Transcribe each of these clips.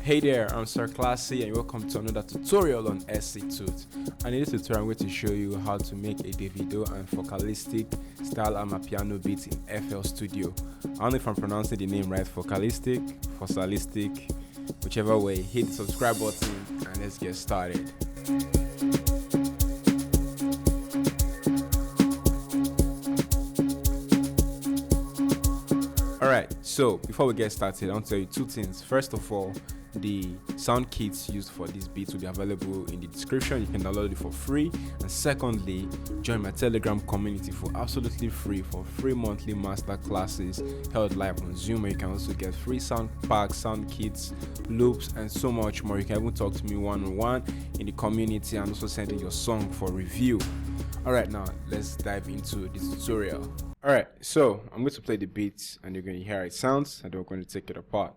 Hey there, I'm Sir Classy and welcome to another tutorial on SCtuts. And in this tutorial I'm going to show you how to make a davido and focalistic style Amapiano beat in FL Studio. I don't know if I'm pronouncing the name right, focalistic, whichever way. Hit the subscribe button and let's get started. Alright, so before we get started, I want to tell you two things. First of all, the sound kits used for this beat will be available in the description. You can download it for free. And secondly, join my Telegram community for absolutely free for free monthly master classes held live on Zoom. You can also get free sound packs, sound kits, loops, and so much more. You can even talk to me one-on-one in the community and also send in your song for review. Alright, now let's dive into the tutorial. Alright, so I'm going to play the beat and you're going to hear how it sounds, and then we're going to take it apart.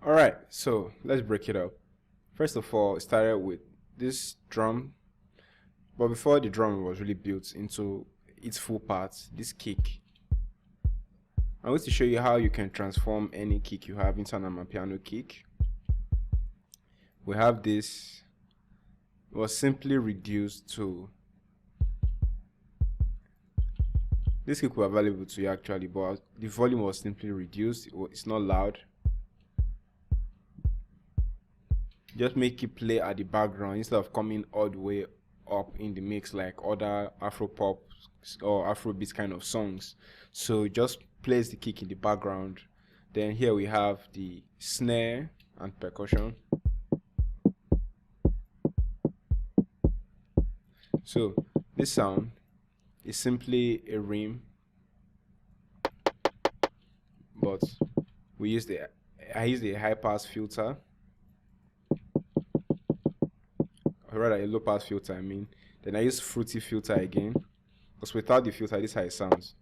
Alright, so let's break it up. First of all, it started with this drum, but before the drum was really built into its full parts, this kick. I'm going to show you how you can transform any kick you have into an Amapiano kick. We have this, it was simply reduced to, this kick was available to you actually, but the volume was simply reduced. It's not loud. Just make it play at the background instead of coming all the way up in the mix like other Afro pop or Afrobeat kind of songs. So just plays the kick in the background. Then here we have the snare and percussion. So this sound is simply a rim, but I use the high pass filter. Rather a low pass filter, I mean. Then I use fruity filter again, because without the filter this is how it sounds.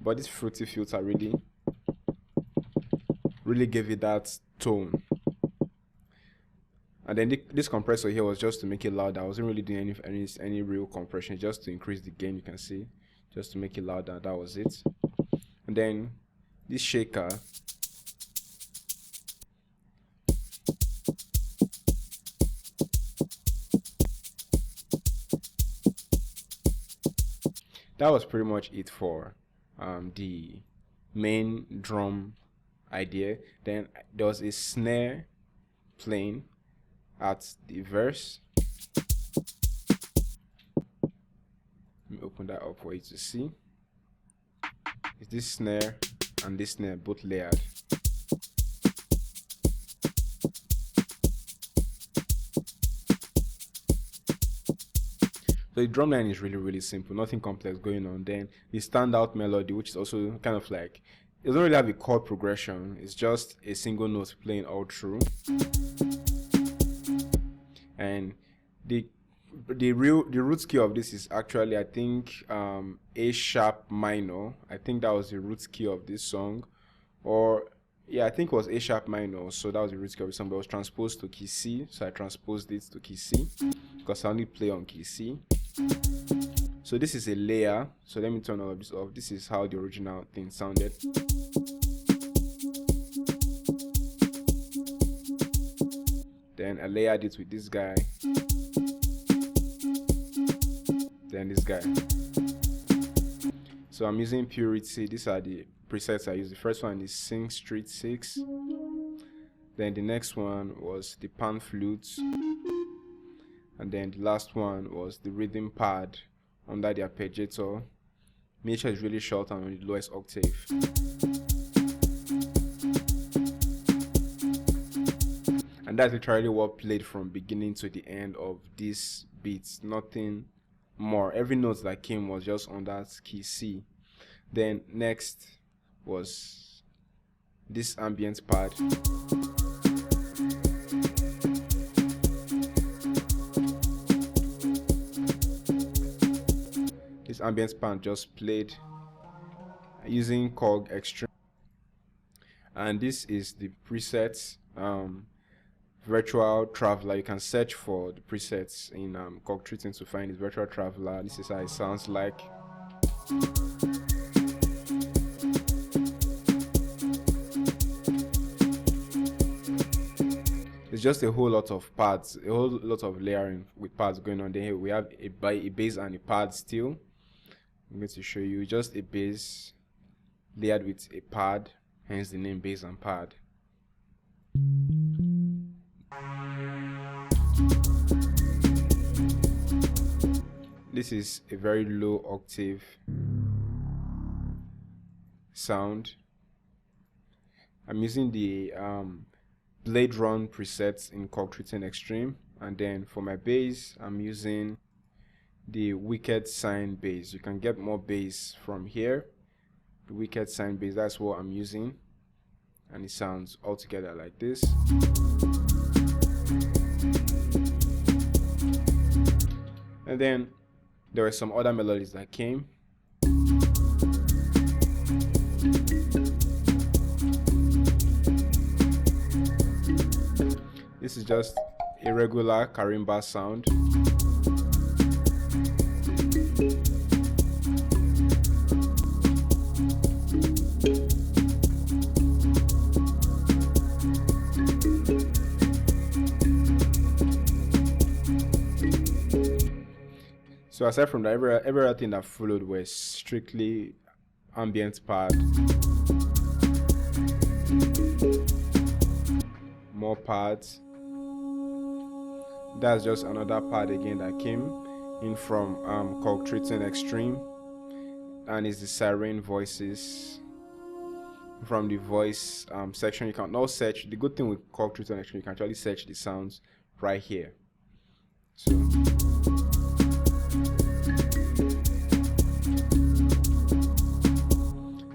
But this fruity filter really gave it that tone. And then this compressor here was just to make it louder. I wasn't really doing any real compression, just to increase the gain. You can see, just to make it louder. That was it. And then this shaker, that was pretty much it for the main drum idea. Then there was a snare playing at the verse. Let me open that up for you to see. It's this snare and this snare, both layered. So the drum line is really simple, nothing complex going on. Then the standout melody, which is also kind of like, it doesn't really have a chord progression, it's just a single note playing all through. And the root key of this is actually, I think, A sharp minor. I think that was the root key of this song, or yeah, I think it was A sharp minor. So that was the root key of the song, but it was transposed to key C. So I transposed it to key C because I only play on key C. So this is a layer. So let me turn all of this off. This is how the original thing sounded. Then I layered it with this guy. Then this guy. So I'm using Purity. These are the presets I use. The first one is Sing Street 6. Then the next one was the pan flute. And then the last one was the rhythm pad under the arpeggiator. Make sure it's really short and on the lowest octave. And that's literally what played from beginning to the end of this beat. Nothing more. Every note that came was just on that key C. Then next was this ambient pad. This ambient pad just played using Cog Extreme, and this is the presets. Virtual Traveler. You can search for the presets in Cog Treating to find this Virtual Traveler. This is how it sounds like. It's just a whole lot of pads, a whole lot of layering with pads going on. Then here we have a bass and a pad still. I'm going to show you just a bass layered with a pad, hence the name bass and pad. This is a very low octave sound. I'm using the Blade Run presets in Cog Treating Extreme, and then for my bass I'm using the Wicked Sign bass. You can get more bass from here. The Wicked Sign bass, that's what I'm using, and it sounds altogether like this. And then there were some other melodies that came. This is just a regular karimba sound. So aside from that, every other thing that followed was strictly ambient pad. More pads. That's just another pad again that came in from Cog Treating Extreme, and it's the siren voices from the voice section. You can now search. The good thing with Cog Treating Extreme, you can actually search the sounds right here. So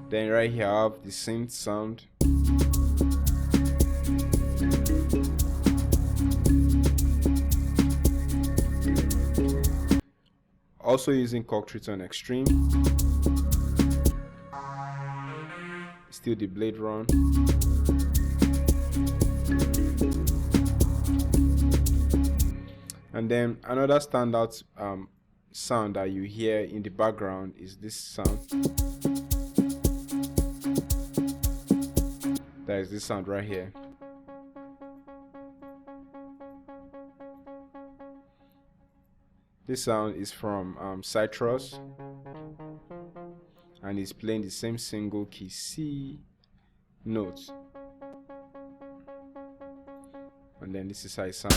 then right here I have the synth sound. Also using Cog Treating Extreme. Still the Blade Run. And then another standout sound that you hear in the background is this sound. That is this sound right here. This sound is from Citrus, and it's playing the same single key C notes. And then this is how it sounds.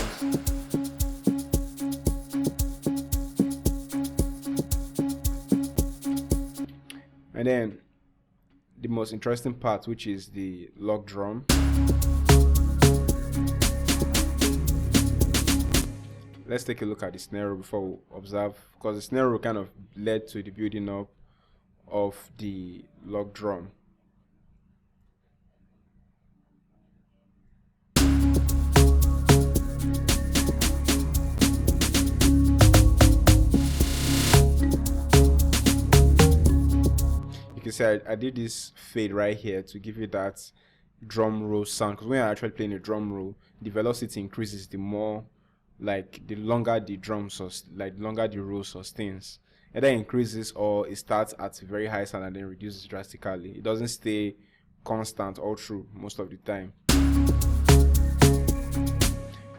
And then the most interesting part, which is the log drum. Let's take a look at the snare roll before we observe, because the snare roll kind of led to the building up of the log drum. You can see I did this fade right here to give you that drum roll sound, because when you're actually playing a drum roll, the velocity increases the more, like the longer the longer the roll sustains. Either increases or it starts at a very high sound and then reduces drastically. It doesn't stay constant all through most of the time.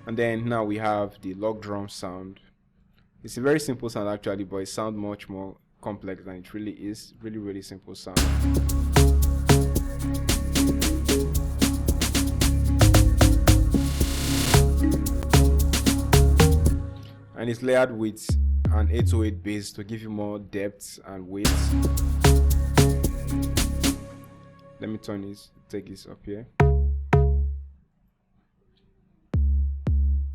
And then now we have the log drum sound. It's a very simple sound actually, but it sounds much more complex than it really is. Really simple sound. And it's layered with an 808 bass to give you more depth and weight. Let me take this up here.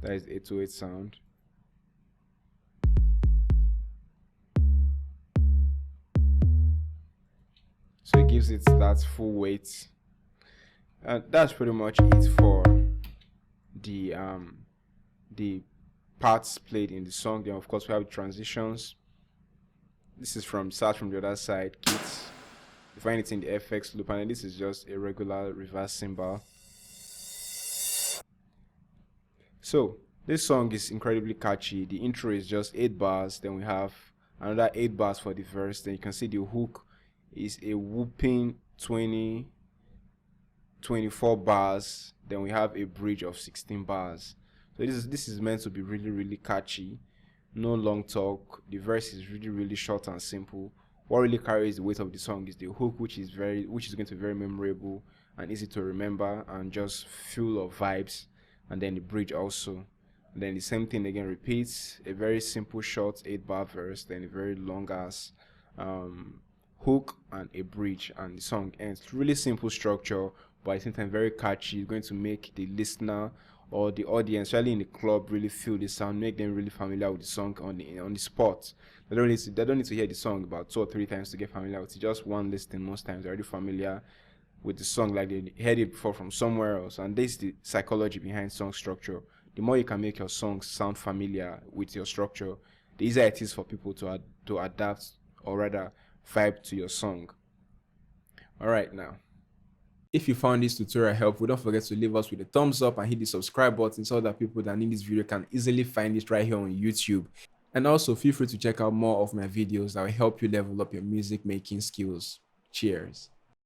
That is 808 sound. So it gives it that full weight. And that's pretty much it for the parts played in the song. Then of course we have transitions. This is from the other side, kits. You find it in the FX loop, and this is just a regular reverse cymbal. So this song is incredibly catchy. The intro is just 8 bars, then we have another 8 bars for the verse. Then you can see the hook is a whooping 24 bars. Then we have a bridge of 16 bars. So this is meant to be really catchy. No long talk. The verse is really short and simple. What really carries the weight of the song is the hook, which is going to be very memorable and easy to remember and just full of vibes. And then the bridge also. And then the same thing again repeats. A very simple short 8-bar verse, then a very long ass hook and a bridge, and the song ends. Really simple structure, but at the same time very catchy. It's going to make the listener or the audience, especially in the club, really feel the sound, make them really familiar with the song on the spot. They don't need to hear the song about 2 or 3 times to get familiar with it. Just one listen, most times they're already familiar with the song, like they heard it before from somewhere else. And this is the psychology behind song structure. The more you can make your songs sound familiar with your structure, the easier it is for people to adapt, or rather vibe to your song. Alright, now, if you found this tutorial helpful, don't forget to leave us with a thumbs up and hit the subscribe button so that people that need this video can easily find it right here on YouTube. And also feel free to check out more of my videos that will help you level up your music making skills. Cheers.